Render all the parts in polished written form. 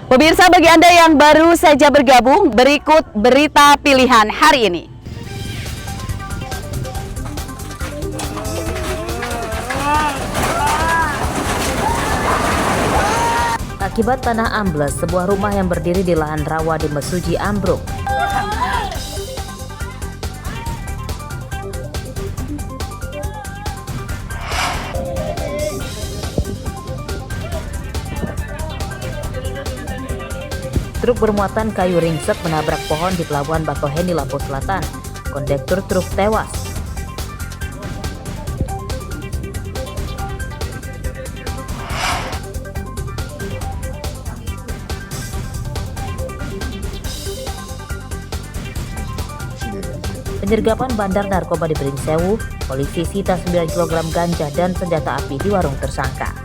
Pemirsa, bagi Anda yang baru saja bergabung, berikut berita pilihan hari ini. Akibat tanah ambles, sebuah rumah yang berdiri di lahan rawa di Mesuji ambruk. Truk bermuatan kayu ringsek menabrak pohon di Pelabuhan Bakauheni, Lampung Selatan. Kondektur truk tewas. Penyergapan bandar narkoba di Beringsewu, polisi sita 9 kg ganja dan senjata api di warung tersangka.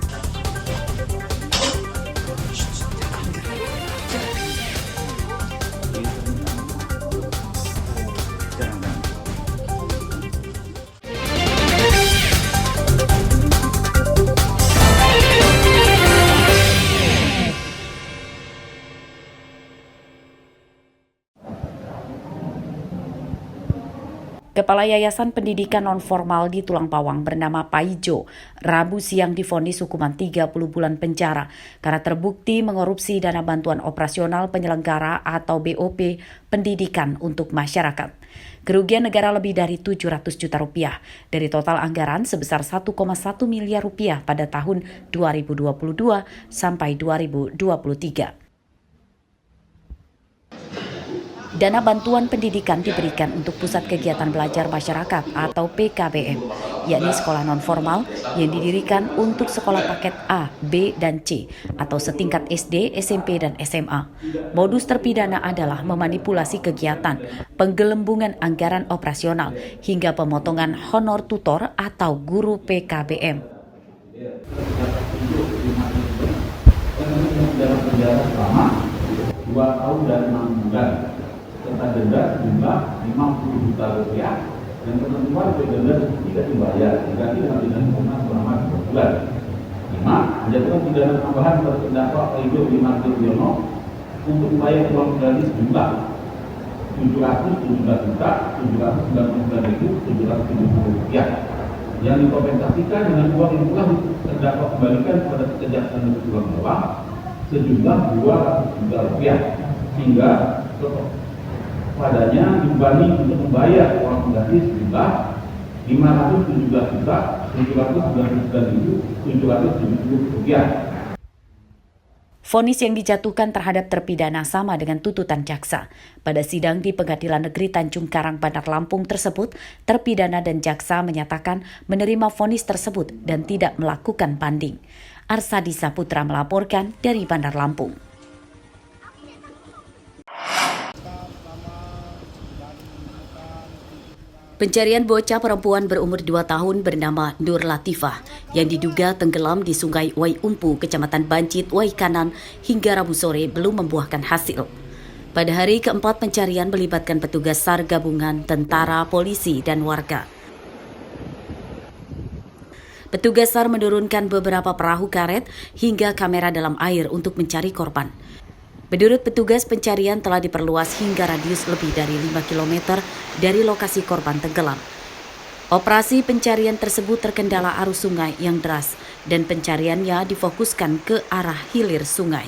Kepala Yayasan Pendidikan Nonformal di Tulang Pawang bernama Paijo, Rabu siang divonis hukuman 30 bulan penjara karena terbukti mengorupsi dana bantuan operasional penyelenggara atau BOP pendidikan untuk masyarakat. Kerugian negara lebih dari 700 juta rupiah dari total anggaran sebesar 1,1 miliar rupiah pada tahun 2022 sampai 2023. Dana bantuan pendidikan diberikan untuk Pusat Kegiatan Belajar Masyarakat atau PKBM, yakni sekolah non-formal yang didirikan untuk sekolah paket A, B, dan C atau setingkat SD, SMP, dan SMA. Modus terpidana adalah memanipulasi kegiatan, penggelembungan anggaran operasional, hingga pemotongan honor tutor atau guru PKBM. Dalam penjara selama 2 tahun dan 6 bulan. Serta denda jumlah 50 juta rupiah dan ketentuan denda tidak dibayar diganti dengan pidana kurungan selama 2 bulan. 5. Menjatuhkan pidana tambahan terhadap terdakwa Paijo Bimartir Wiono untuk membayar uang kembali sejumlah 717 juta 799.770 rupiah yang dikompensasikan dengan uang yang telah terdakwa kembalikan kepada Kejaksaan Negeri Tulang Pawang sejumlah 200 juta rupiah sehingga padanya dibanding untuk membayar uang pengganti sejumlah 517 juta 799.770 rupiah. Vonis yang dijatuhkan terhadap terpidana sama dengan tuntutan jaksa. Pada sidang di Pengadilan Negeri Tanjung Karang, Bandar Lampung tersebut, terpidana dan jaksa menyatakan menerima vonis tersebut dan tidak melakukan banding. Arsadi Saputra melaporkan dari Bandar Lampung. Pencarian bocah perempuan berumur 2 tahun bernama Nur Latifah yang diduga tenggelam di Sungai Wai Umpu, Kecamatan Bancit, Wai Kanan hingga Rabu sore belum membuahkan hasil. Pada hari keempat pencarian melibatkan petugas SAR gabungan, tentara, polisi, dan warga. Petugas SAR menurunkan beberapa perahu karet hingga kamera dalam air untuk mencari korban. Menurut petugas, pencarian telah diperluas hingga radius lebih dari 5 km dari lokasi korban tenggelam. Operasi pencarian tersebut terkendala arus sungai yang deras dan pencariannya difokuskan ke arah hilir sungai.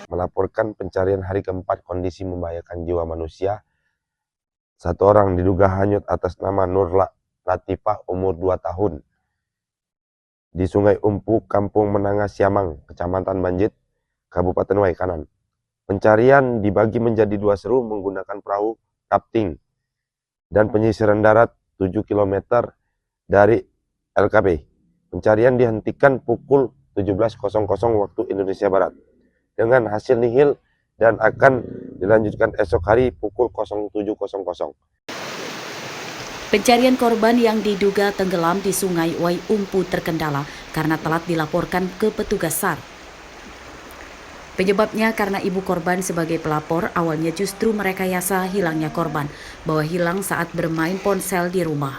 Melaporkan pencarian hari keempat kondisi membahayakan jiwa manusia. 1 orang diduga hanyut atas nama Nur Latifah umur 2 tahun di Sungai Umpu, Kampung Menanga Siamang, Kecamatan Banjit, Kabupaten Wai Kanan. Pencarian dibagi menjadi 2 seru menggunakan perahu rafting dan penyisiran darat 7 km dari LKP. Pencarian dihentikan pukul 17.00 waktu Indonesia Barat dengan hasil nihil dan akan dilanjutkan esok hari pukul 07.00. Pencarian korban yang diduga tenggelam di Sungai Wai Umpu terkendala karena telat dilaporkan ke petugas SAR. Penyebabnya karena ibu korban sebagai pelapor awalnya justru merekayasa hilangnya korban bahwa hilang saat bermain ponsel di rumah.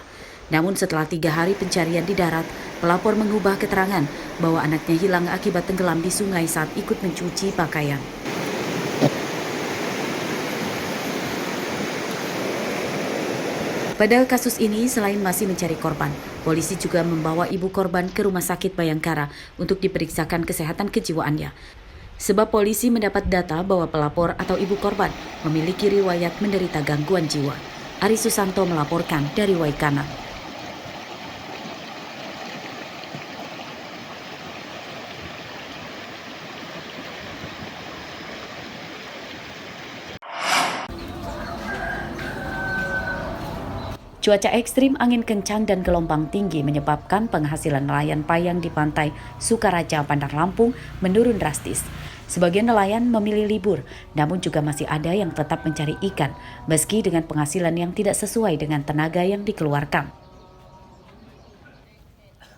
Namun setelah 3 hari pencarian di darat, pelapor mengubah keterangan bahwa anaknya hilang akibat tenggelam di sungai saat ikut mencuci pakaian. Pada kasus ini, selain masih mencari korban, polisi juga membawa ibu korban ke Rumah Sakit Bayangkara untuk diperiksakan kesehatan kejiwaannya. Sebab polisi mendapat data bahwa pelapor atau ibu korban memiliki riwayat menderita gangguan jiwa. Ari Susanto melaporkan dari Waikana. Cuaca ekstrim, angin kencang, dan gelombang tinggi menyebabkan penghasilan nelayan payang di pantai Sukaraja, Bandar Lampung menurun drastis. Sebagian nelayan memilih libur, namun juga masih ada yang tetap mencari ikan, meski dengan penghasilan yang tidak sesuai dengan tenaga yang dikeluarkan.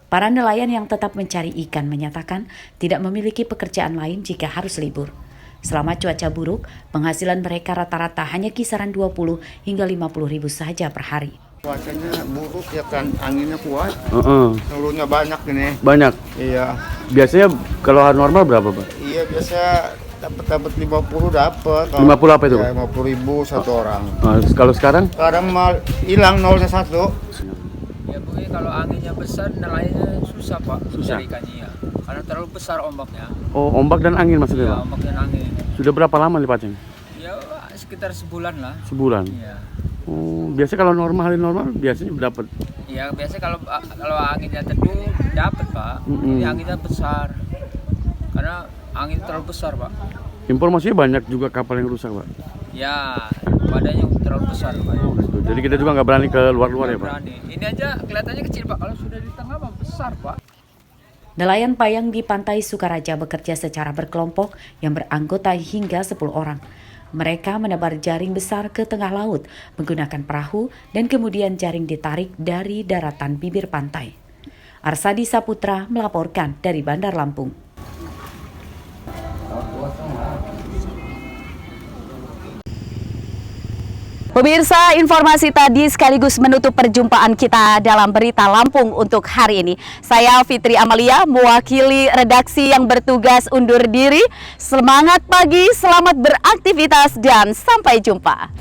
Para nelayan yang tetap mencari ikan menyatakan tidak memiliki pekerjaan lain jika harus libur. Selama cuaca buruk, penghasilan mereka rata-rata hanya kisaran 20 hingga 50 ribu saja per hari. Cuacanya buruk ya kan, anginnya kuat, telurnya banyak ini. Banyak? Iya. Biasanya kalau hari normal berapa, Pak? Iya, biasa dapat 50 dapat. 50 apa itu? Ya, 50 ribu satu orang. Kalau sekarang? Sekarang mal hilang 0 1. Ya Bu, kalau anginnya besar nelayannya susah Pak. Susah? Cari ikannya ya. Karena terlalu besar ombaknya. Oh, ombak dan angin maksudnya, Ya, Pak? ombak dan angin. Sudah berapa lama nih, Pak Ceng? Ya sekitar sebulan lah. Sebulan? Iya. Oh, biasa kalau hari normal biasanya dapat. Ya biasa kalau anginnya teduh dapat Pak. Ini anginnya besar. Karena angin terlalu besar Pak. Informasinya banyak juga kapal yang rusak, Pak? Ya, badannya terlalu besar Pak. Gitu. Jadi kita juga nggak berani ke luar-luar ya, Pak? Berani. Ini aja kelihatannya kecil Pak. Kalau sudah di tengah Pak besar Pak. Nelayan payang di pantai Sukaraja bekerja secara berkelompok yang beranggota hingga 10 orang. Mereka menebar jaring besar ke tengah laut menggunakan perahu dan kemudian jaring ditarik dari daratan bibir pantai. Arsadi Saputra melaporkan dari Bandar Lampung. Pemirsa, informasi tadi sekaligus menutup perjumpaan kita dalam Berita Lampung untuk hari ini. Saya Fitri Amalia, mewakili redaksi yang bertugas undur diri. Semangat pagi, selamat beraktivitas, dan sampai jumpa.